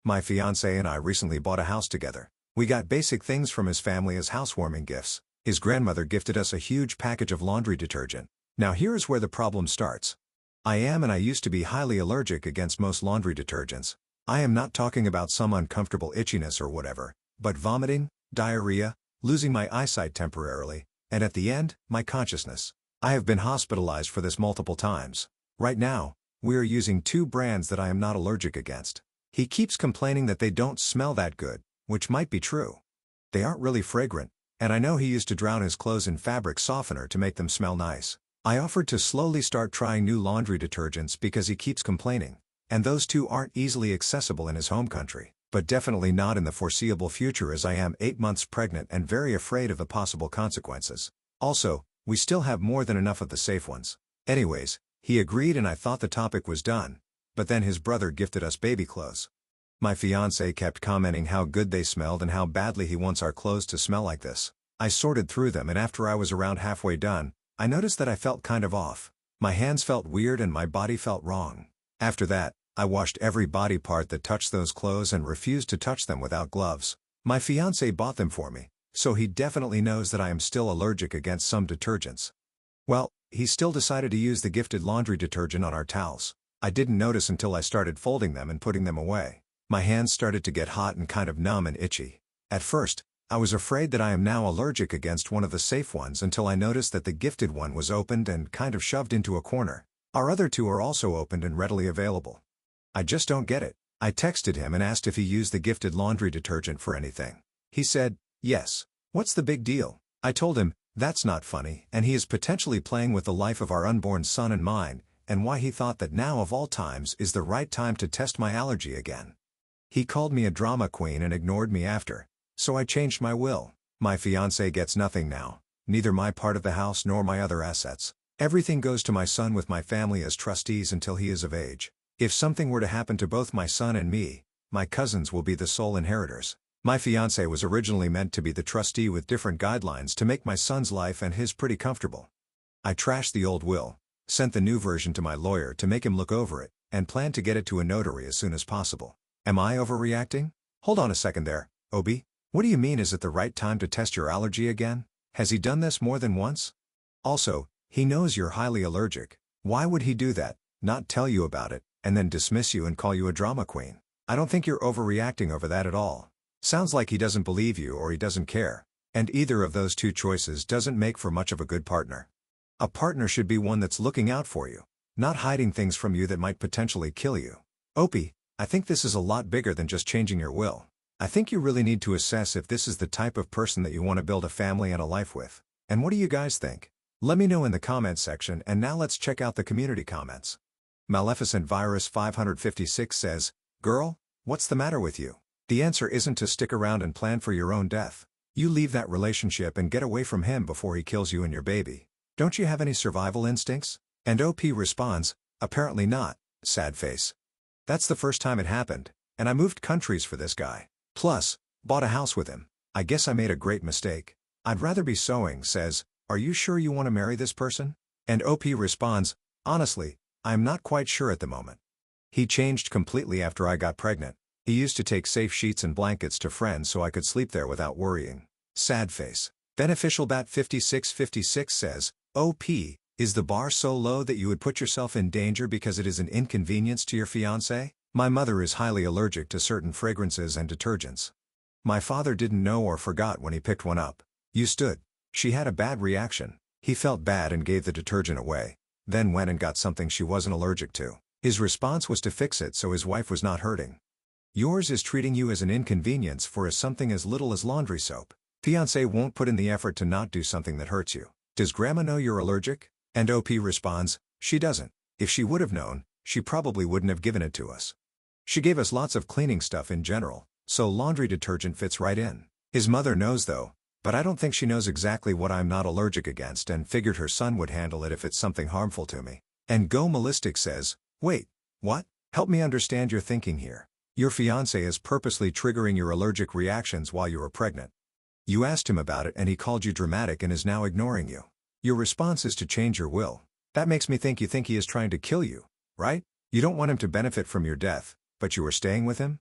My fiance and I recently bought a house together. We got basic things from his family as housewarming gifts. His grandmother gifted us a huge package of laundry detergent. Now here's where the problem starts. I am and I used to be highly allergic against most laundry detergents. I am not talking about some uncomfortable itchiness or whatever, but vomiting, diarrhea, losing my eyesight temporarily, and at the end, my consciousness. I have been hospitalized for this multiple times. Right now, we are using two brands that I am not allergic against. He keeps complaining that they don't smell that good, which might be true. They aren't really fragrant, and I know he used to drown his clothes in fabric softener to make them smell nice. I offered to slowly start trying new laundry detergents because he keeps complaining, and those two aren't easily accessible in his home country, but definitely not in the foreseeable future as I am 8 months pregnant and very afraid of the possible consequences. Also, we still have more than enough of the safe ones. Anyways, he agreed and I thought the topic was done, but then his brother gifted us baby clothes. My fiance kept commenting how good they smelled and how badly he wants our clothes to smell like this. I sorted through them and after I was around halfway done, I noticed that I felt kind of off. My hands felt weird and my body felt wrong. After that, I washed every body part that touched those clothes and refused to touch them without gloves. My fiance bought them for me, so he definitely knows that I am still allergic against some detergents. Well, he still decided to use the gifted laundry detergent on our towels. I didn't notice until I started folding them and putting them away. My hands started to get hot and kind of numb and itchy. At first, I was afraid that I am now allergic against one of the safe ones until I noticed that the gifted one was opened and kind of shoved into a corner. Our other two are also opened and readily available. I just don't get it. I texted him and asked if he used the gifted laundry detergent for anything. He said, yes. What's the big deal? I told him, that's not funny, and he is potentially playing with the life of our unborn son and mine, and why he thought that now of all times is the right time to test my allergy again. He called me a drama queen and ignored me after, so I changed my will. My fiance gets nothing now, neither my part of the house nor my other assets. Everything goes to my son with my family as trustees until he is of age. If something were to happen to both my son and me, my cousins will be the sole inheritors. My fiance was originally meant to be the trustee with different guidelines to make my son's life and his pretty comfortable. I trashed the old will, sent the new version to my lawyer to make him look over it, and plan to get it to a notary as soon as possible. Am I overreacting? Hold on a second there, Obi. What do you mean is it the right time to test your allergy again? Has he done this more than once? Also, he knows you're highly allergic. Why would he do that, not tell you about it, and then dismiss you and call you a drama queen? I don't think you're overreacting over that at all. Sounds like he doesn't believe you or he doesn't care. And either of those two choices doesn't make for much of a good partner. A partner should be one that's looking out for you, not hiding things from you that might potentially kill you. Opie, I think this is a lot bigger than just changing your will. I think you really need to assess if this is the type of person that you want to build a family and a life with. And what do you guys think? Let me know in the comments section, and now let's check out the community comments. Maleficent Virus 556 says, "Girl, what's the matter with you? The answer isn't to stick around and plan for your own death. You leave that relationship and get away from him before he kills you and your baby. Don't you have any survival instincts?" And OP responds, "Apparently not, sad face. That's the first time it happened, and I moved countries for this guy. Plus, bought a house with him. I guess I made a great mistake. I'd rather be sewing," says, "Are you sure you want to marry this person?" And OP responds, "Honestly, I'm not quite sure at the moment. He changed completely after I got pregnant. He used to take safe sheets and blankets to friends so I could sleep there without worrying. Sad face." Beneficial Bat 5656 says, "OP, is the bar so low that you would put yourself in danger because it is an inconvenience to your fiancé? My mother is highly allergic to certain fragrances and detergents. My father didn't know or forgot when he picked one up. You stood. She had a bad reaction. He felt bad and gave the detergent away, then went and got something she wasn't allergic to. His response was to fix it so his wife was not hurting. Yours is treating you as an inconvenience for something as little as laundry soap. Fiancé won't put in the effort to not do something that hurts you. Does grandma know you're allergic?" And OP responds, "She doesn't. If she would have known, she probably wouldn't have given it to us. She gave us lots of cleaning stuff in general, so laundry detergent fits right in." His mother knows though, but I don't think she knows exactly what I'm not allergic against and figured her son would handle it if it's something harmful to me. And Go Mallistic says, "Wait, what? Help me understand your thinking here. Your fiancé is purposely triggering your allergic reactions while you were pregnant. You asked him about it and he called you dramatic and is now ignoring you. Your response is to change your will. That makes me think you think he is trying to kill you, right? You don't want him to benefit from your death, but you are staying with him?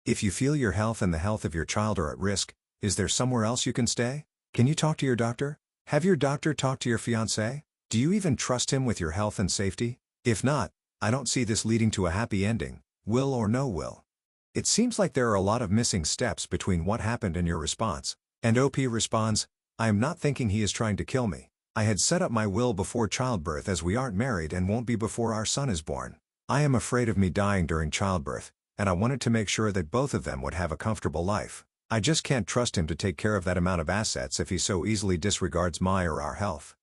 If you feel your health and the health of your child are at risk, is there somewhere else you can stay? Can you talk to your doctor? Have your doctor talked to your fiancé? Do you even trust him with your health and safety? If not, I don't see this leading to a happy ending, will or no will. It seems like there are a lot of missing steps between what happened and your response. And OP responds, I am not thinking he is trying to kill me. I had set up my will before childbirth as we aren't married and won't be before our son is born. I am afraid of me dying during childbirth, and I wanted to make sure that both of them would have a comfortable life. I just can't trust him to take care of that amount of assets if he so easily disregards my or our health.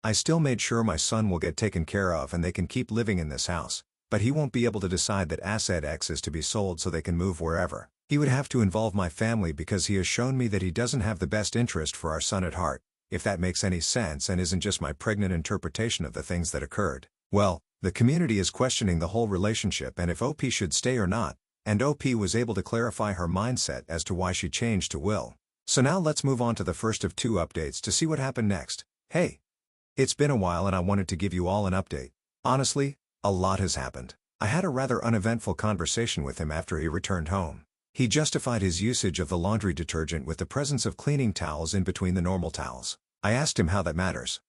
I still made sure my son will get taken care of and they can keep living in this house, but he won't be able to decide that asset X is to be sold so they can move wherever. He would have to involve my family because he has shown me that he doesn't have the best interest for our son at heart, if that makes any sense and isn't just my pregnant interpretation of the things that occurred. Well, the community is questioning the whole relationship and if OP should stay or not, and OP was able to clarify her mindset as to why she changed to will. So now let's move on to the first of 2 updates to see what happened next. Hey! It's been a while and I wanted to give you all an update. Honestly, a lot has happened. I had a rather uneventful conversation with him after he returned home. He justified his usage of the laundry detergent with the presence of cleaning towels in between the normal towels. I asked him how that matters.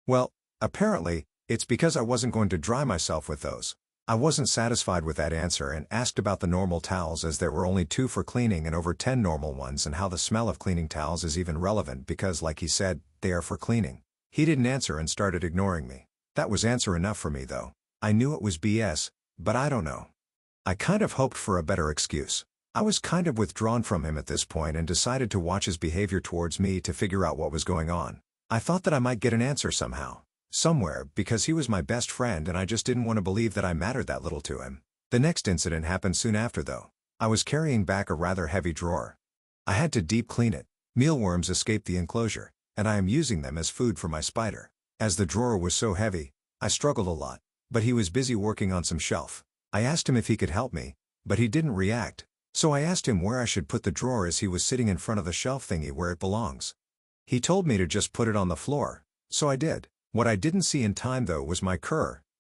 Well, apparently, it's because I wasn't going to dry myself with those. I wasn't satisfied with that answer and asked about the normal towels as there were only 2 for cleaning and over 10 normal ones and how the smell of cleaning towels is even relevant because like he said, they are for cleaning. He didn't answer and started ignoring me. That was answer enough for me though. I knew it was BS, but I don't know. I kind of hoped for a better excuse. I was kind of withdrawn from him at this point and decided to watch his behavior towards me to figure out what was going on. I thought that I might get an answer somehow. Somewhere, because he was my best friend and I just didn't want to believe that I mattered that little to him. The next incident happened soon after though. I was carrying back a rather heavy drawer. I had to deep clean it. Mealworms escaped the enclosure, and I am using them as food for my spider. As the drawer was so heavy, I struggled a lot, but he was busy working on some shelf. I asked him if he could help me, but he didn't react, so I asked him where I should put the drawer as he was sitting in front of the shelf thingy where it belongs. He told me to just put it on the floor, so I did. What I didn't see in time though was my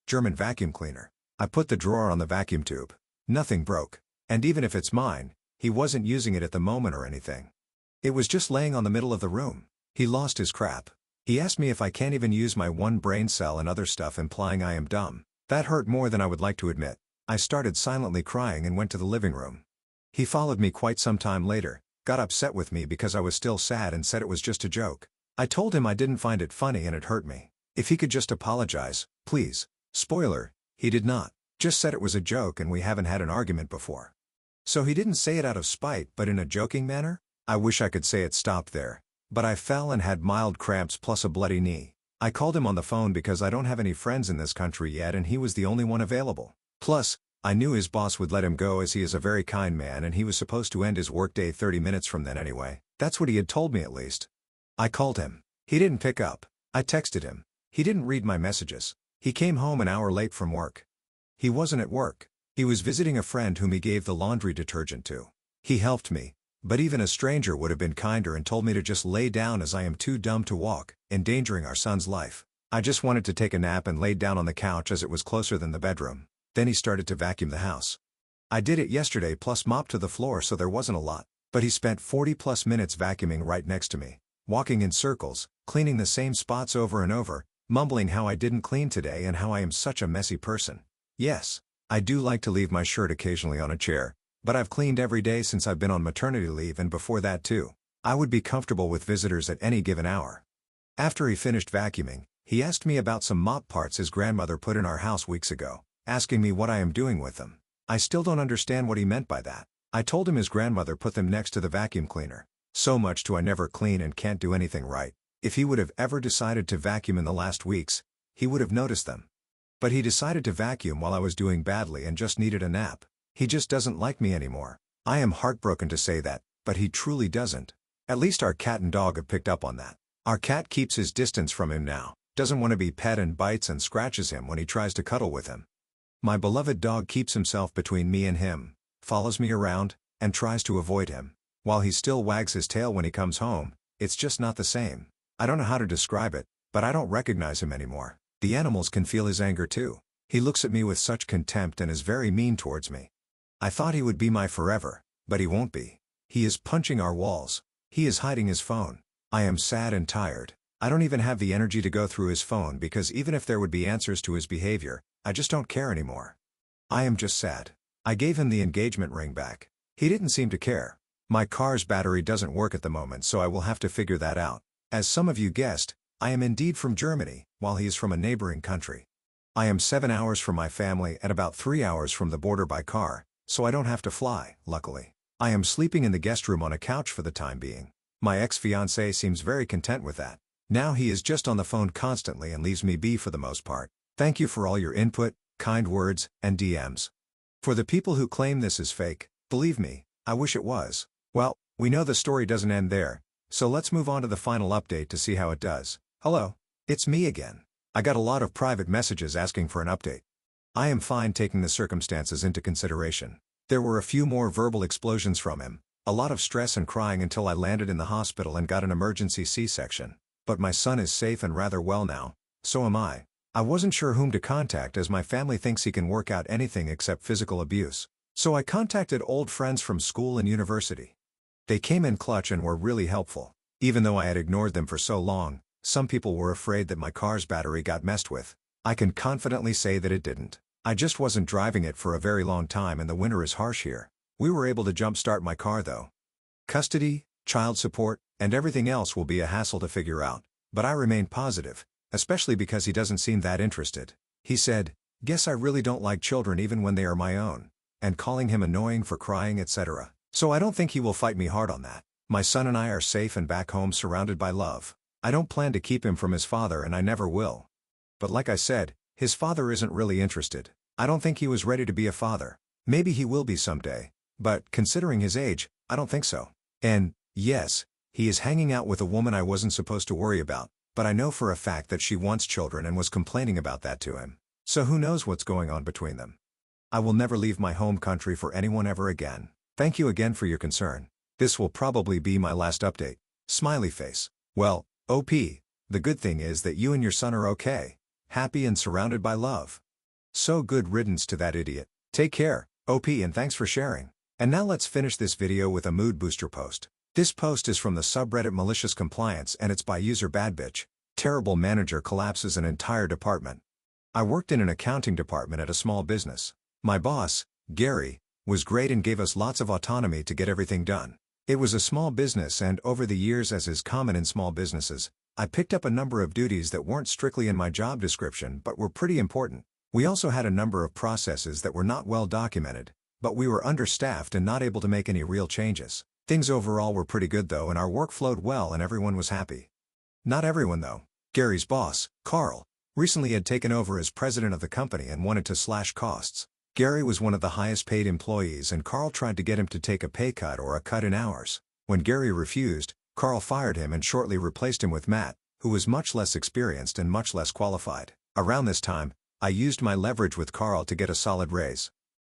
German vacuum cleaner. I put the drawer on the vacuum tube. Nothing broke. And even if it's mine, he wasn't using it at the moment or anything. It was just laying on the middle of the room. He lost his crap. He asked me if I can't even use my one brain cell and other stuff, implying I am dumb. That hurt more than I would like to admit. I started silently crying and went to the living room. He followed me quite some time later, got upset with me because I was still sad and said it was just a joke. I told him I didn't find it funny and it hurt me. If he could just apologize, please. Spoiler, he did not. Just said it was a joke and we haven't had an argument before. So he didn't say it out of spite but in a joking manner? I wish I could say it stopped there. But I fell and had mild cramps plus a bloody knee. I called him on the phone because I don't have any friends in this country yet and he was the only one available. Plus, I knew his boss would let him go as he is a very kind man and he was supposed to end his workday 30 minutes from then anyway. That's what he had told me at least. I called him. He didn't pick up. I texted him. He didn't read my messages. He came home an hour late from work. He wasn't at work. He was visiting a friend whom he gave the laundry detergent to. He helped me, but even a stranger would have been kinder and told me to just lay down as I am too dumb to walk, endangering our son's life. I just wanted to take a nap and laid down on the couch as it was closer than the bedroom. Then he started to vacuum the house. I did it yesterday plus mopped to the floor so there wasn't a lot, but he spent 40 plus minutes vacuuming right next to me, walking in circles, cleaning the same spots over and over, mumbling how I didn't clean today and how I am such a messy person. Yes, I do like to leave my shirt occasionally on a chair, but I've cleaned every day since I've been on maternity leave and before that too. I would be comfortable with visitors at any given hour. After he finished vacuuming, he asked me about some mop parts his grandmother put in our house weeks ago, asking me what I am doing with them. I still don't understand what he meant by that. I told him his grandmother put them next to the vacuum cleaner. So much to I never clean and can't do anything right. If he would have ever decided to vacuum in the last weeks, he would have noticed them. But he decided to vacuum while I was doing badly and just needed a nap. He just doesn't like me anymore. I am heartbroken to say that, but he truly doesn't. At least our cat and dog have picked up on that. Our cat keeps his distance from him now, doesn't want to be pet and bites and scratches him when he tries to cuddle with him. My beloved dog keeps himself between me and him, follows me around, and tries to avoid him. While he still wags his tail when he comes home, it's just not the same. I don't know how to describe it, but I don't recognize him anymore. The animals can feel his anger too. He looks at me with such contempt and is very mean towards me. I thought he would be my forever, But he won't be. He is punching our walls. He is hiding his phone. I am sad and tired. I don't even have the energy to go through his phone because even if there would be answers to his behavior, I just don't care anymore. I am just sad. I gave him the engagement ring back. He didn't seem to care. My car's battery doesn't work at the moment, so I will have to figure that out. As some of you guessed, I am indeed from Germany, while he is from a neighboring country. I am 7 hours from my family and about 3 hours from the border by car, so I don't have to fly, luckily. I am sleeping in the guest room on a couch for the time being. My ex-fiancé seems very content with that. Now he is just on the phone constantly and leaves me be for the most part. Thank you for all your input, kind words, and DMs. For the people who claim this is fake, believe me, I wish it was. Well, we know the story doesn't end there, so let's move on to the final update to see how it does. Hello, it's me again. I got a lot of private messages asking for an update. I am fine taking the circumstances into consideration. There were a few more verbal explosions from him, a lot of stress and crying until I landed in the hospital and got an emergency C-section. But my son is safe and rather well now, so am I. I wasn't sure whom to contact as my family thinks he can work out anything except physical abuse. So I contacted old friends from school and university. They came in clutch and were really helpful. Even though I had ignored them for so long, some people were afraid that my car's battery got messed with. I can confidently say that it didn't. I just wasn't driving it for a very long time and the winter is harsh here. We were able to jump-start my car though. Custody, child support, and everything else will be a hassle to figure out, but I remain positive, especially because he doesn't seem that interested. He said, "Guess I really don't like children even when they are my own," and calling him annoying for crying, etc. So I don't think he will fight me hard on that. My son and I are safe and back home surrounded by love. I don't plan to keep him from his father and I never will. But like I said, his father isn't really interested. I don't think he was ready to be a father. Maybe he will be someday. But, considering his age, I don't think so. And, yes, he is hanging out with a woman I wasn't supposed to worry about, but I know for a fact that she wants children and was complaining about that to him. So who knows what's going on between them. I will never leave my home country for anyone ever again. Thank you again for your concern. This will probably be my last update. Smiley face. Well, OP, the good thing is that you and your son are okay, happy and surrounded by love. So good riddance to that idiot. Take care, OP, and thanks for sharing. And now let's finish this video with a mood booster post. This post is from the subreddit Malicious Compliance and it's by user Badbitch. Terrible manager collapses an entire department. I worked in an accounting department at a small business. My boss, Gary, was great and gave us lots of autonomy to get everything done. It was a small business and over the years, as is common in small businesses, I picked up a number of duties that weren't strictly in my job description but were pretty important. We also had a number of processes that were not well documented, but we were understaffed and not able to make any real changes. Things overall were pretty good though and our work flowed well and everyone was happy. Not everyone though. Gary's boss, Carl, recently had taken over as president of the company and wanted to slash costs. Gary was one of the highest paid employees and Carl tried to get him to take a pay cut or a cut in hours. When Gary refused, Carl fired him and shortly replaced him with Matt, who was much less experienced and much less qualified. Around this time, I used my leverage with Carl to get a solid raise.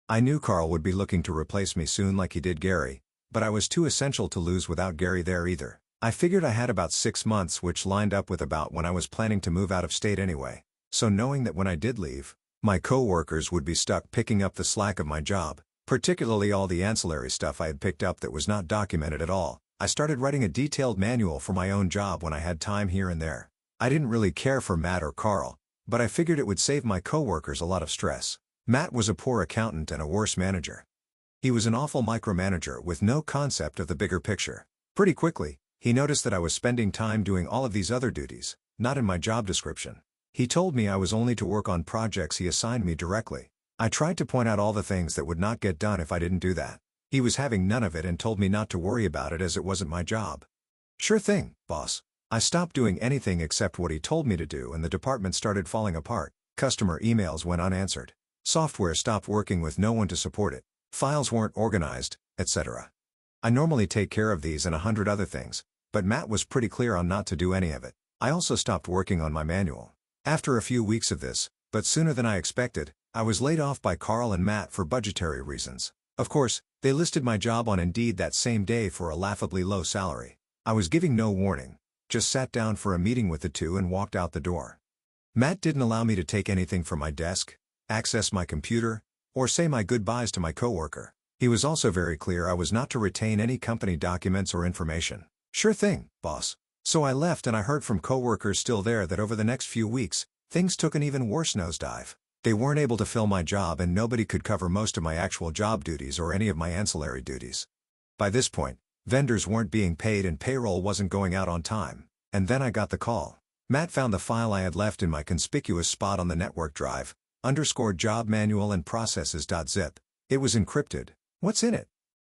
I knew Carl would be looking to replace me soon like he did Gary, but I was too essential to lose without Gary there either. I figured I had about 6 months, which lined up with about when I was planning to move out of state anyway. So knowing that when I did leave, my co-workers would be stuck picking up the slack of my job, particularly all the ancillary stuff I had picked up that was not documented at all, I started writing a detailed manual for my own job when I had time here and there. I didn't really care for Matt or Carl, but I figured it would save my co-workers a lot of stress. Matt was a poor accountant and a worse manager. He was an awful micromanager with no concept of the bigger picture. Pretty quickly, he noticed that I was spending time doing all of these other duties, not in my job description. He told me I was only to work on projects he assigned me directly. I tried to point out all the things that would not get done if I didn't do that. He was having none of it and told me not to worry about it as it wasn't my job. Sure thing, boss. I stopped doing anything except what he told me to do and the department started falling apart. Customer emails went unanswered. Software stopped working with no one to support it. Files weren't organized, etc. I normally take care of these and 100 other things, but Matt was pretty clear on not to do any of it. I also stopped working on my manual. After a few weeks of this, but sooner than I expected, I was laid off by Carl and Matt for budgetary reasons. Of course, they listed my job on Indeed that same day for a laughably low salary. I was giving no warning, just sat down for a meeting with the two and walked out the door. Matt didn't allow me to take anything from my desk, access my computer, or say my goodbyes to my coworker. He was also very clear I was not to retain any company documents or information. Sure thing, boss. So I left and I heard from coworkers still there that over the next few weeks, things took an even worse nosedive. They weren't able to fill my job and nobody could cover most of my actual job duties or any of my ancillary duties. By this point, vendors weren't being paid and payroll wasn't going out on time. And then I got the call. Matt found the file I had left in my conspicuous spot on the network drive, _ job manual and processes.zip. It was encrypted. What's in it?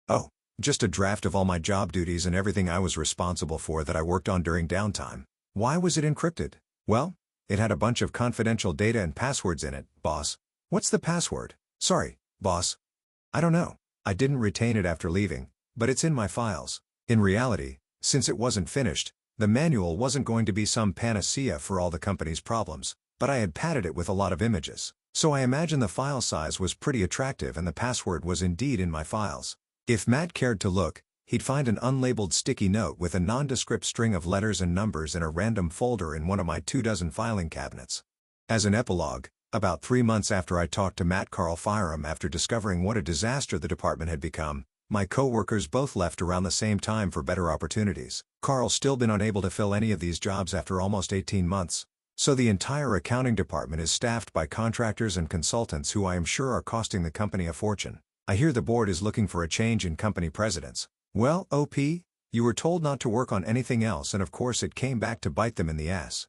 Oh, just a draft of all my job duties and everything I was responsible for that I worked on during downtime. Why was it encrypted? Well, it had a bunch of confidential data and passwords in it, boss. What's the password? Sorry, boss. I don't know. I didn't retain it after leaving, but it's in my files. In reality, since it wasn't finished, the manual wasn't going to be some panacea for all the company's problems, but I had padded it with a lot of images. So I imagine the file size was pretty attractive and the password was indeed in my files. If Matt cared to look, he'd find an unlabeled sticky note with a nondescript string of letters and numbers in a random folder in one of my 24 filing cabinets. As an epilogue, about 3 months after I talked to Matt, Carl fired him after discovering what a disaster the department had become. My co-workers both left around the same time for better opportunities. Carl's still been unable to fill any of these jobs after almost 18 months. So the entire accounting department is staffed by contractors and consultants who I am sure are costing the company a fortune. I hear the board is looking for a change in company presidents. Well, OP, you were told not to work on anything else and of course it came back to bite them in the ass.